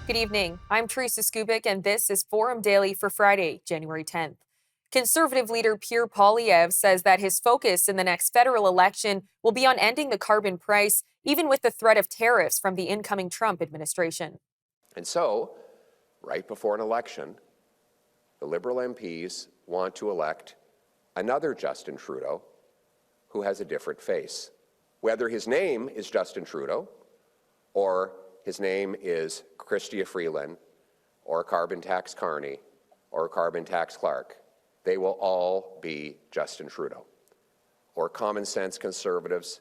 Good evening. I'm Teresa Skubik, and this is Forum Daily for Friday, January 10th. Conservative leader Pierre Poilievre says that his focus in the next federal election will be on ending the carbon price, even with the threat of tariffs from the incoming Trump administration. And so, right before an election, the Liberal MPs want to elect another Justin Trudeau who has a different face. Whether his name is Justin Trudeau or his name is Chrystia Freeland or Carbon Tax Carney or Carbon Tax Clark, they will all be Justin Trudeau, or common sense conservatives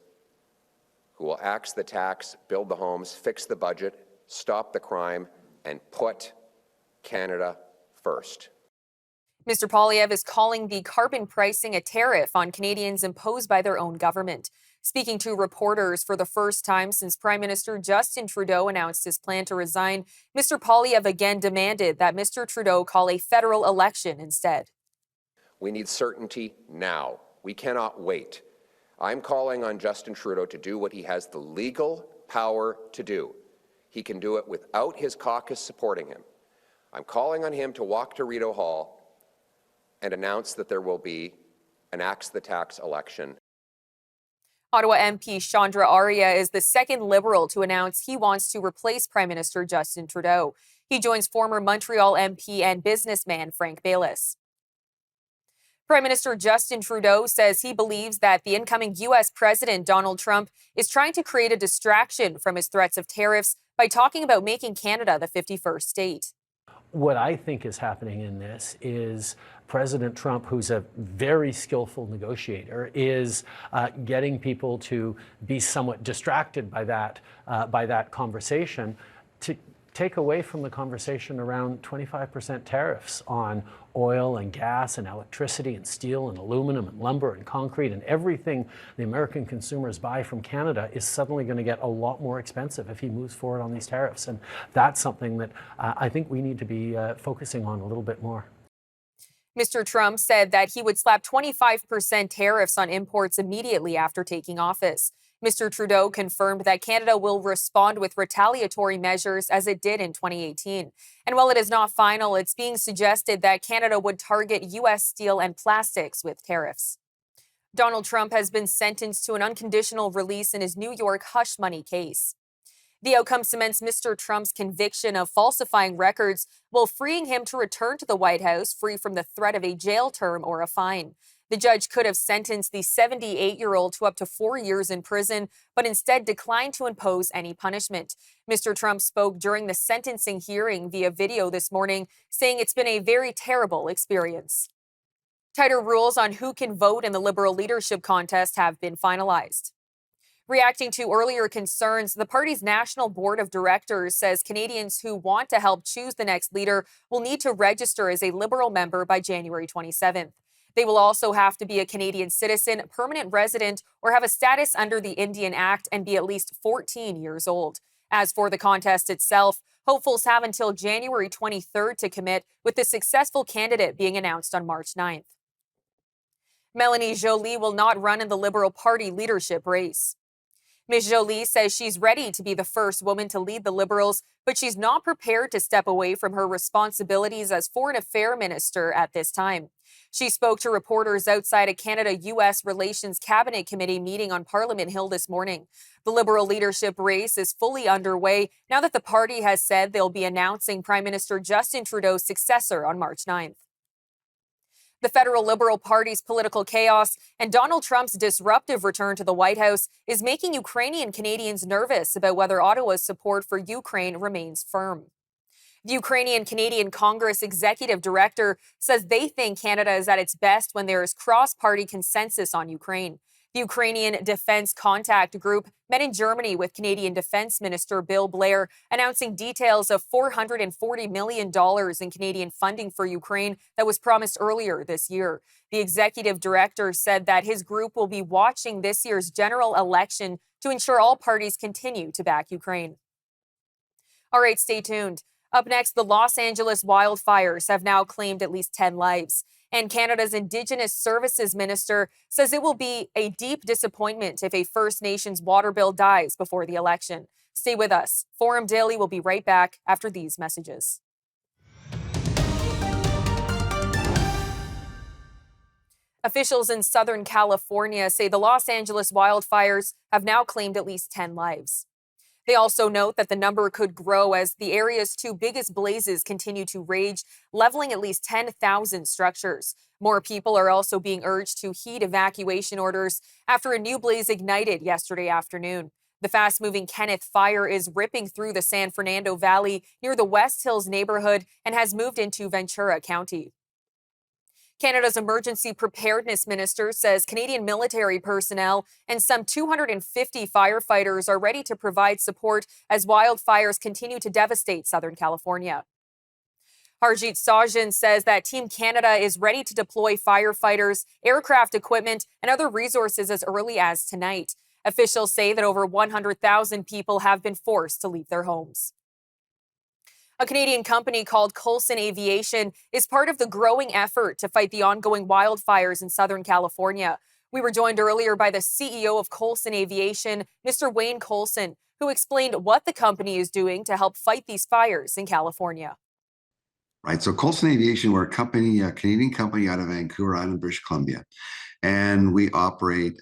who will axe the tax, build the homes, fix the budget, stop the crime, and put Canada first. Mr. Poilievre is calling the carbon pricing a tariff on Canadians imposed by their own government. Speaking to reporters for the first time since Prime Minister Justin Trudeau announced his plan to resign, Mr. Poilievre again demanded that Mr. Trudeau call a federal election instead. We need certainty now. We cannot wait. I'm calling on Justin Trudeau to do what he has the legal power to do. He can do it without his caucus supporting him. I'm calling on him to walk to Rideau Hall and announce that there will be an axe the tax election. Ottawa MP Chandra Arya is the second Liberal to announce he wants to replace Prime Minister Justin Trudeau. He joins former Montreal MP and businessman Frank Baylis. Prime Minister Justin Trudeau says he believes that the incoming U.S. President Donald Trump is trying to create a distraction from his threats of tariffs by talking about making Canada the 51st state. What I think is happening in this is President Trump, who's a very skillful negotiator, is getting people to be somewhat distracted by that conversation, to take away from the conversation around 25% tariffs on oil and gas and electricity and steel and aluminum and lumber and concrete, and everything the American consumers buy from Canada is suddenly going to get a lot more expensive if he moves forward on these tariffs. And that's something that I think we need to be focusing on a little bit more. Mr. Trump said that he would slap 25% tariffs on imports immediately after taking office. Mr. Trudeau confirmed that Canada will respond with retaliatory measures as it did in 2018. And while it is not final, it's being suggested that Canada would target U.S. steel and plastics with tariffs. Donald Trump has been sentenced to an unconditional release in his New York hush money case. The outcome cements Mr. Trump's conviction of falsifying records while freeing him to return to the White House free from the threat of a jail term or a fine. The judge could have sentenced the 78-year-old to up to 4 years in prison, but instead declined to impose any punishment. Mr. Trump spoke during the sentencing hearing via video this morning, saying it's been a very terrible experience. Tighter rules on who can vote in the Liberal leadership contest have been finalized. Reacting to earlier concerns, the party's National Board of Directors says Canadians who want to help choose the next leader will need to register as a Liberal member by January 27th. They will also have to be a Canadian citizen, permanent resident, or have a status under the Indian Act and be at least 14 years old. As for the contest itself, hopefuls have until January 23rd to commit, with the successful candidate being announced on March 9th. Melanie Joly will not run in the Liberal Party leadership race. Ms. Joly says she's ready to be the first woman to lead the Liberals, but she's not prepared to step away from her responsibilities as Foreign Affairs Minister at this time. She spoke to reporters outside a Canada-U.S. Relations Cabinet Committee meeting on Parliament Hill this morning. The Liberal leadership race is fully underway now that the party has said they'll be announcing Prime Minister Justin Trudeau's successor on March 9th. The federal Liberal Party's political chaos and Donald Trump's disruptive return to the White House is making Ukrainian Canadians nervous about whether Ottawa's support for Ukraine remains firm. The Ukrainian Canadian Congress Executive Director says they think Canada is at its best when there is cross-party consensus on Ukraine. The Ukrainian Defense Contact Group met in Germany with Canadian Defense Minister Bill Blair, announcing details of $440 million in Canadian funding for Ukraine that was promised earlier this year. The executive director said that his group will be watching this year's general election to ensure all parties continue to back Ukraine. All right, stay tuned. Up next, the Los Angeles wildfires have now claimed at least 10 lives. And Canada's Indigenous Services Minister says it will be a deep disappointment if a First Nations water bill dies before the election. Stay with us. Forum Daily will be right back after these messages. Officials in Southern California say the Los Angeles wildfires have now claimed at least 10 lives. They also note that the number could grow as the area's two biggest blazes continue to rage, leveling at least 10,000 structures. More people are also being urged to heed evacuation orders after a new blaze ignited yesterday afternoon. The fast-moving Kenneth fire is ripping through the San Fernando Valley near the West Hills neighborhood and has moved into Ventura County. Canada's emergency preparedness minister says Canadian military personnel and some 250 firefighters are ready to provide support as wildfires continue to devastate Southern California. Harjit Sajjan says that Team Canada is ready to deploy firefighters, aircraft equipment, and other resources as early as tonight. Officials say that over 100,000 people have been forced to leave their homes. A Canadian company called Coulson Aviation is part of the growing effort to fight the ongoing wildfires in Southern California. We were joined earlier by the CEO of Coulson Aviation, Mr. Wayne Coulson, who explained what the company is doing to help fight these fires in California. Right. So Coulson Aviation, we're a company, a Canadian company out of Vancouver Island, British Columbia. And we operate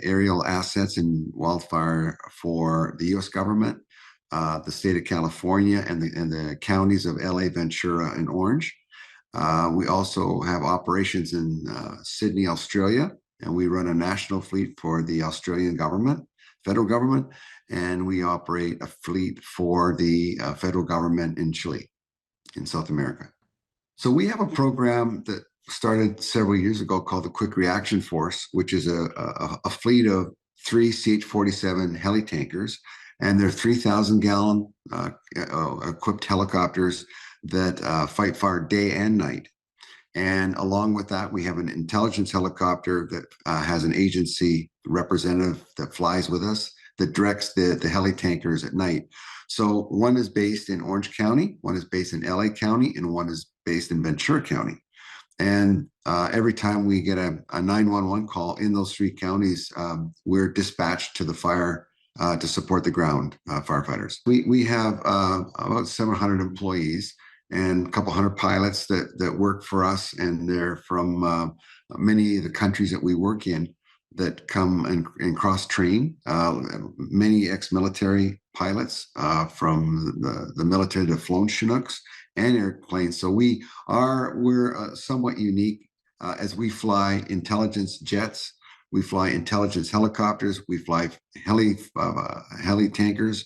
aerial assets in wildfire for the U.S. government, the state of California, and the counties of LA, Ventura, and Orange. We also have operations in Sydney, Australia, and we run a national fleet for the Australian government, federal government, and we operate a fleet for the federal government in Chile, in South America. So we have a program that started several years ago called the Quick Reaction Force, which is a fleet of 3 CH-47 heli tankers, and they're 3,000-gallon equipped helicopters that fight fire day and night. And along with that, we have an intelligence helicopter that has an agency representative that flies with us that directs the heli tankers at night. So one is based in Orange County, one is based in LA County, and one is based in Ventura County. And every time we get a 911 call in those 3 counties, we're dispatched to the fire to support the ground firefighters. We have about 700 employees and a couple hundred pilots that work for us, and they're from many of the countries that we work in that come and cross-train. Many ex-military pilots from the military that have flown Chinooks and airplanes. So we're somewhat unique as we fly intelligence jets, we fly intelligence helicopters, we fly heli tankers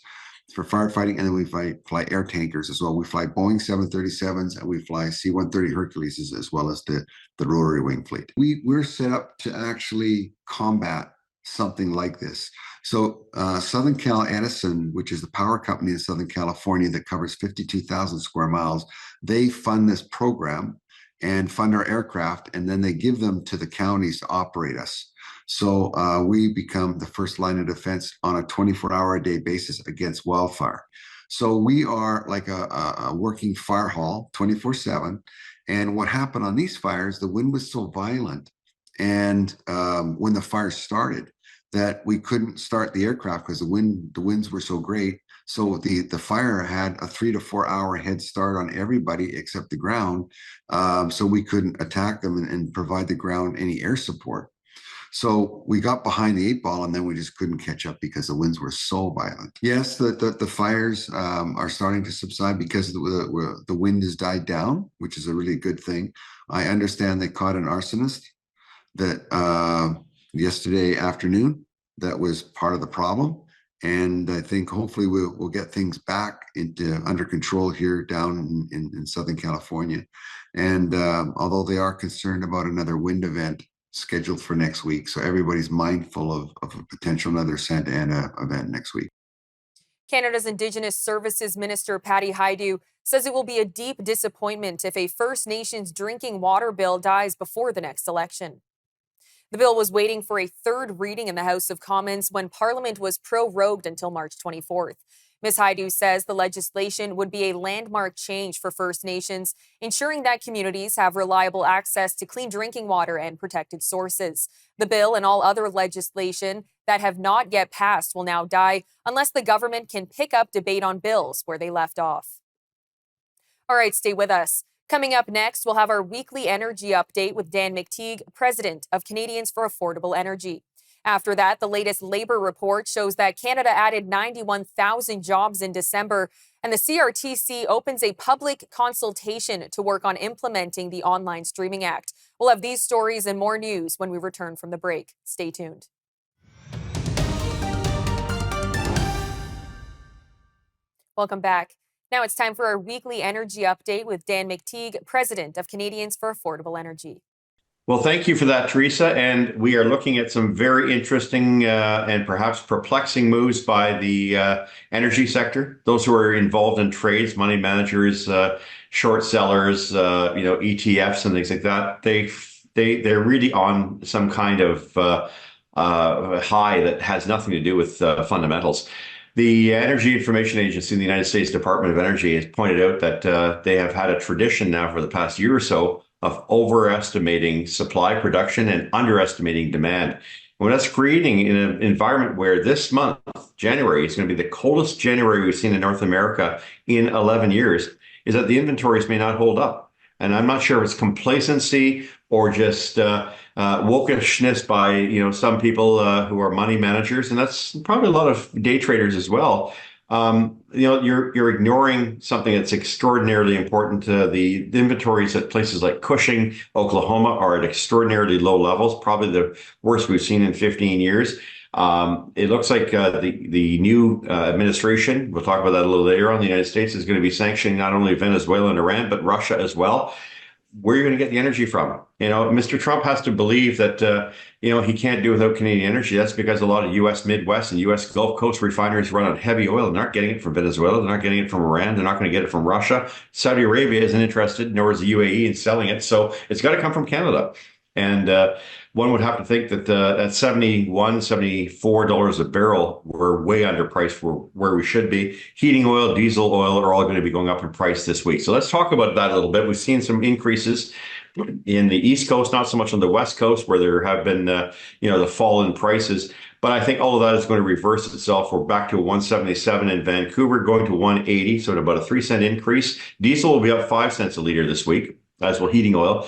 for firefighting, and then we fly air tankers as well. We fly Boeing 737s and we fly C-130 Hercules as well as the rotary wing fleet. We're set up to actually combat something like this. So Southern Cal Edison, which is the power company in Southern California that covers 52,000 square miles, they fund this program and fund our aircraft, and then they give them to the counties to operate us. So we become the first line of defense on a 24-hour-a-day basis against wildfire. So we are like a working fire hall 24/7. And what happened on these fires, the wind was so violent, and when the fire started, that we couldn't start the aircraft because the winds were so great. So the fire had a 3 to 4 hour head start on everybody except the ground. So we couldn't attack them and provide the ground any air support. So we got behind the 8 ball, and then we just couldn't catch up because the winds were so violent. Yes, the fires are starting to subside because the wind has died down, which is a really good thing. I understand they caught an arsonist that yesterday afternoon that was part of the problem. And I think hopefully we'll get things back under control here down in Southern California. And although they are concerned about another wind event scheduled for next week, so everybody's mindful of a potential another Santa Ana event next week. Canada's Indigenous Services Minister Patty Hajdu says it will be a deep disappointment if a First Nations drinking water bill dies before the next election. The bill was waiting for a third reading in the House of Commons when Parliament was prorogued until March 24th. Ms. Haidu says the legislation would be a landmark change for First Nations, ensuring that communities have reliable access to clean drinking water and protected sources. The bill and all other legislation that have not yet passed will now die unless the government can pick up debate on bills where they left off. All right, stay with us. Coming up next, we'll have our weekly energy update with Dan McTeague, president of Canadians for Affordable Energy. After that, the latest labor report shows that Canada added 91,000 jobs in December, and the CRTC opens a public consultation to work on implementing the Online Streaming Act. We'll have these stories and more news when we return from the break. Stay tuned. Welcome back. Now it's time for our weekly energy update with Dan McTeague, president of Canadians for Affordable Energy. Well, thank you for that, Teresa. And we are looking at some very interesting and perhaps perplexing moves by the energy sector. Those who are involved in trades, money managers, short sellers, ETFs and things like that. They're really on some kind of high that has nothing to do with fundamentals. The Energy Information Agency in the United States Department of Energy has pointed out that they have had a tradition now for the past year or so of overestimating supply production and underestimating demand. Well, that's creating an environment where this month, January, is going to be the coldest January we've seen in North America in 11 years, is that the inventories may not hold up. And I'm not sure if it's complacency or just wokishness by some people who are money managers, and that's probably a lot of day traders as well. You're ignoring something that's extraordinarily important. The inventories at places like Cushing, Oklahoma, are at extraordinarily low levels, probably the worst we've seen in 15 years. It looks like the new administration, we'll talk about that a little later on, the United States is going to be sanctioning not only Venezuela and Iran, but Russia as well. Where are you going to get the energy from? Mr. Trump has to believe that, he can't do without Canadian energy. That's because a lot of U.S. Midwest and U.S. Gulf Coast refineries run on heavy oil. They're not getting it from Venezuela. They're not getting it from Iran. They're not going to get it from Russia. Saudi Arabia isn't interested, nor is the UAE in selling it. So it's got to come from Canada. And one would have to think that at $71, $74 a barrel, we're way underpriced for where we should be. Heating oil, diesel oil are all going to be going up in price this week. So let's talk about that a little bit. We've seen some increases in the East Coast, not so much on the West Coast, where there have been, the fall in prices. But I think all of that is going to reverse itself. We're back to 177 in Vancouver, going to 180, so about a 3-cent increase. Diesel will be up 5 cents a liter this week, as will heating oil.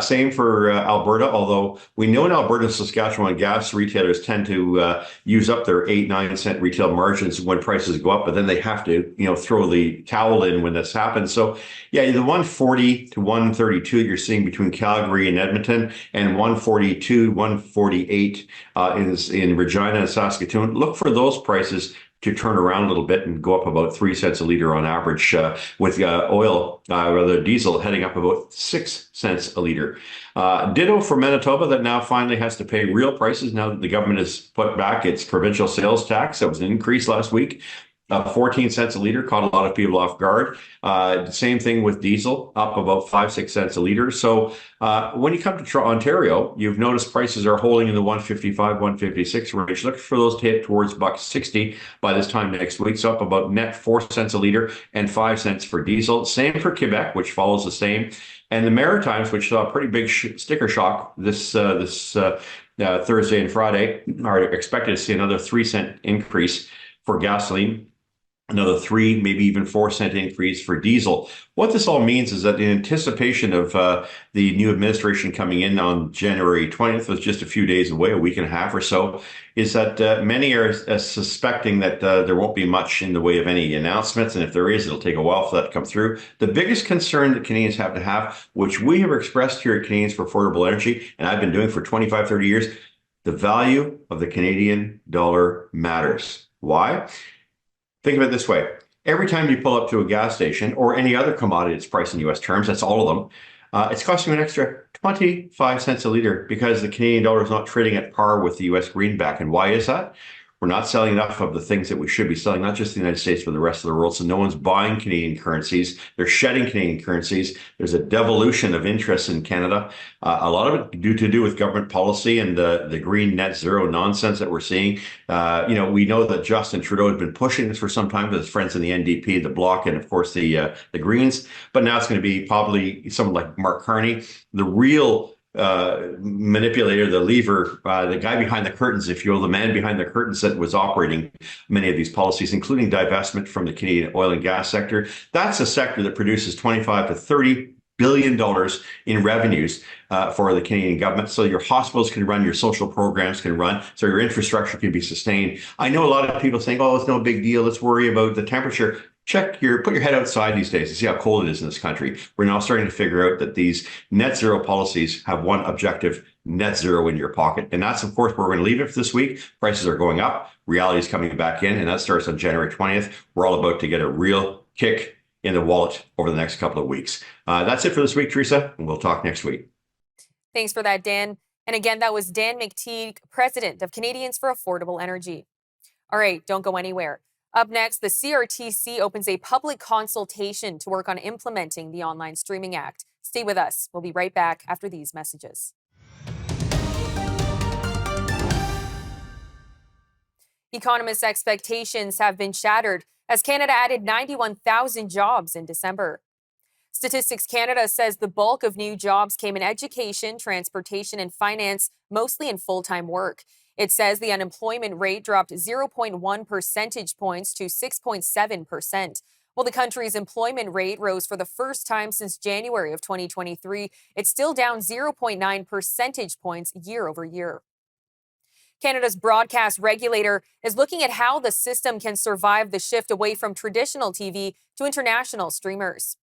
Same for Alberta, although we know in Alberta and Saskatchewan, gas retailers tend to use up their 8-9 cent retail margins when prices go up, but then they have to, throw the towel in when this happens. So yeah, the 140 to 132 you're seeing between Calgary and Edmonton, and 142, 148 is in Regina and Saskatoon. Look for those prices to turn around a little bit and go up about 3 cents a liter on average, with diesel heading up about 6 cents a liter. Ditto for Manitoba, that now finally has to pay real prices now that the government has put back its provincial sales tax. That was an increase last week. 14 cents a liter, caught a lot of people off guard. Same thing with diesel, up about 5-6 cents a liter. So when you come to Ontario, you've noticed prices are holding in the 155, 156 range. Look for those to hit towards $1.60 by this time next week. So up about net 4 cents a liter and 5 cents for diesel. Same for Quebec, which follows the same. And the Maritimes, which saw a pretty big sticker shock this Thursday and Friday, are expected to see another 3-cent increase for gasoline, another 3, maybe even 4 cent increase for diesel. What this all means is that in anticipation of the new administration coming in on January 20th, was just a few days away, a week and a half or so, is that many are suspecting that there won't be much in the way of any announcements. And if there is, it'll take a while for that to come through. The biggest concern that Canadians have to have, which we have expressed here at Canadians for Affordable Energy, and I've been doing for 25, 30 years, the value of the Canadian dollar matters. Why? Think of it this way. Every time you pull up to a gas station or any other commodity that's priced in U.S. terms, that's all of them, it's costing you an extra 25 cents a liter because the Canadian dollar is not trading at par with the U.S. greenback. And why is that? We're not selling enough of the things that we should be selling, not just the United States, but the rest of the world. So no one's buying Canadian currencies. They're shedding Canadian currencies. There's a devolution of interest in Canada. A lot of it to do with government policy and the green net zero nonsense that we're seeing. We know that Justin Trudeau has been pushing this for some time with his friends in the NDP, the Bloc, and of course the Greens. But now it's going to be probably someone like Mark Carney, the real manipulator, the lever, the guy behind the curtains, if you will, the man behind the curtains that was operating many of these policies, including divestment from the Canadian oil and gas sector. That's a sector that produces 25 to 30 billion dollars in revenues for the Canadian government. So your hospitals can run, your social programs can run, so your infrastructure can be sustained. I know a lot of people saying, oh, it's no big deal. Let's worry about the temperature. Put your head outside these days to see how cold it is in this country. We're now starting to figure out that these net zero policies have one objective: net zero in your pocket. And that's, of course, where we're going to leave it for this week. Prices are going up. Reality is coming back in, and that starts on January 20th. We're all about to get a real kick in the wallet over the next couple of weeks. That's it for this week, Teresa, and we'll talk next week. Thanks for that, Dan. And again, that was Dan McTeague, president of Canadians for Affordable Energy. All right, don't go anywhere. Up next, the CRTC opens a public consultation to work on implementing the Online Streaming Act. Stay with us. We'll be right back after these messages. Economists' expectations have been shattered as Canada added 91,000 jobs in December. Statistics Canada says the bulk of new jobs came in education, transportation, and finance, mostly in full-time work. It says the unemployment rate dropped 0.1 percentage points to 6.7%. While the country's employment rate rose for the first time since January of 2023, it's still down 0.9 percentage points year over year. Canada's broadcast regulator is looking at how the system can survive the shift away from traditional TV to international streamers.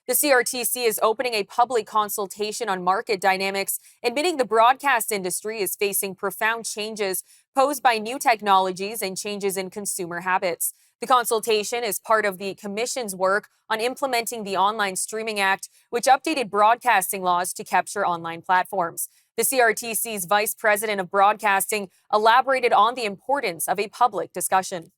The CRTC is opening a public consultation on market dynamics, admitting the broadcast industry is facing profound changes posed by new technologies and changes in consumer habits. The consultation is part of the Commission's work on implementing the Online Streaming Act, which updated broadcasting laws to capture online platforms. The CRTC's Vice President of Broadcasting elaborated on the importance of a public discussion.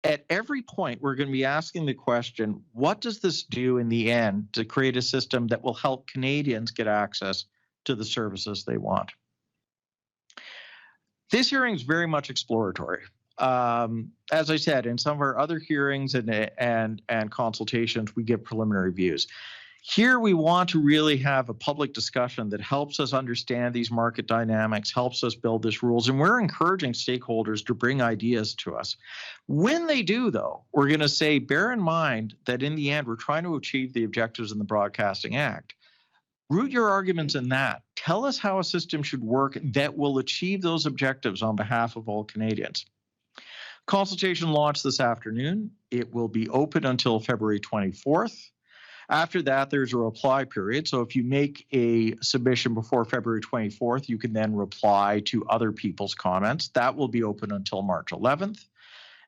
At every point, we're going to be asking the question, what does this do in the end to create a system that will help Canadians get access to the services they want? This hearing is very much exploratory. As I said, in some of our other hearings and consultations, we give preliminary views. Here, we want to really have a public discussion that helps us understand these market dynamics, helps us build these rules, and we're encouraging stakeholders to bring ideas to us. When they do, though, we're going to say, bear in mind that in the end, we're trying to achieve the objectives in the Broadcasting Act. Root your arguments in that. Tell us how a system should work that will achieve those objectives on behalf of all Canadians. Consultation launched this afternoon. It will be open until February 24th. After that, there's a reply period. So if you make a submission before February 24th, you can then reply to other people's comments. That will be open until March 11th.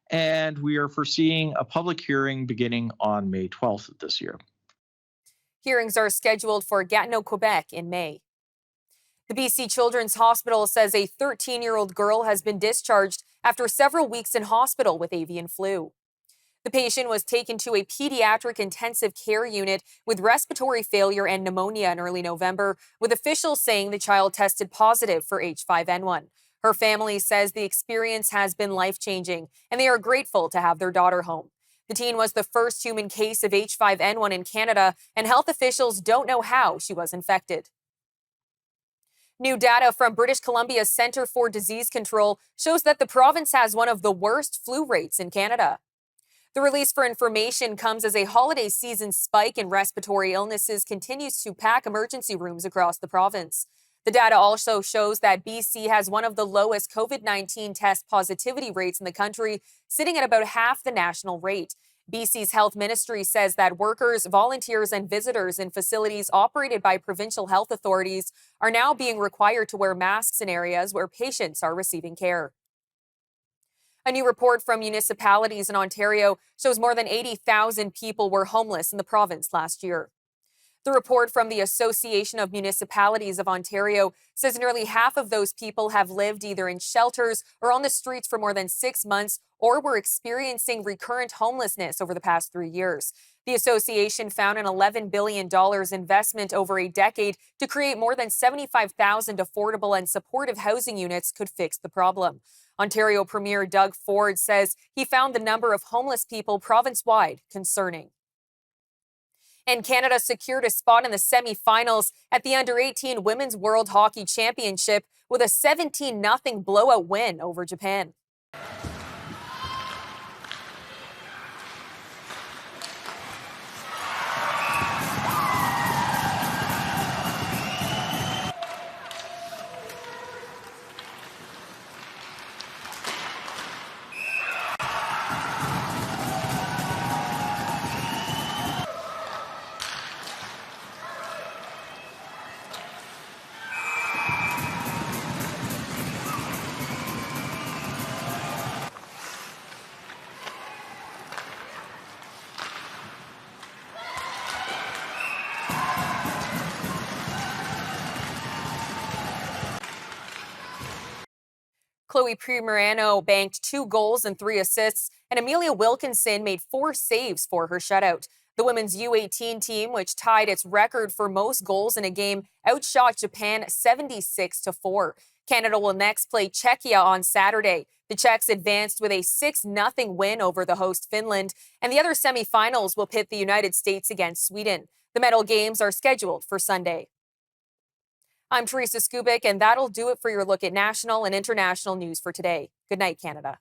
And we are foreseeing a public hearing beginning on May 12th of this year. Hearings are scheduled for Gatineau, Quebec in May. The BC Children's Hospital says a 13-year-old girl has been discharged after several weeks in hospital with avian flu. The patient was taken to a pediatric intensive care unit with respiratory failure and pneumonia in early November, with officials saying the child tested positive for H5N1. Her family says the experience has been life-changing, and they are grateful to have their daughter home. The teen was the first human case of H5N1 in Canada, and health officials don't know how she was infected. New data from British Columbia's Centre for Disease Control shows that the province has one of the worst flu rates in Canada. The release for information comes as a holiday season spike in respiratory illnesses continues to pack emergency rooms across the province. The data also shows that BC has one of the lowest COVID-19 test positivity rates in the country, sitting at about half the national rate. BC's health ministry says that workers, volunteers, and visitors in facilities operated by provincial health authorities are now being required to wear masks in areas where patients are receiving care. A new report from municipalities in Ontario shows more than 80,000 people were homeless in the province last year. The report from the Association of Municipalities of Ontario says nearly half of those people have lived either in shelters or on the streets for more than 6 months or were experiencing recurrent homelessness over the past 3 years. The association found an $11 billion investment over a decade to create more than 75,000 affordable and supportive housing units could fix the problem. Ontario Premier Doug Ford says he found the number of homeless people province-wide concerning. And Canada secured a spot in the semifinals at the Under-18 Women's World Hockey Championship with a 17-0 blowout win over Japan. Chloe Primerano banked 2 goals and 3 assists, and Amelia Wilkinson made 4 saves for her shutout. The women's U18 team, which tied its record for most goals in a game, outshot Japan 76-4. Canada will next play Czechia on Saturday. The Czechs advanced with a 6-0 win over the host Finland, and the other semifinals will pit the United States against Sweden. The medal games are scheduled for Sunday. I'm Teresa Skubik, and that'll do it for your look at national and international news for today. Good night, Canada.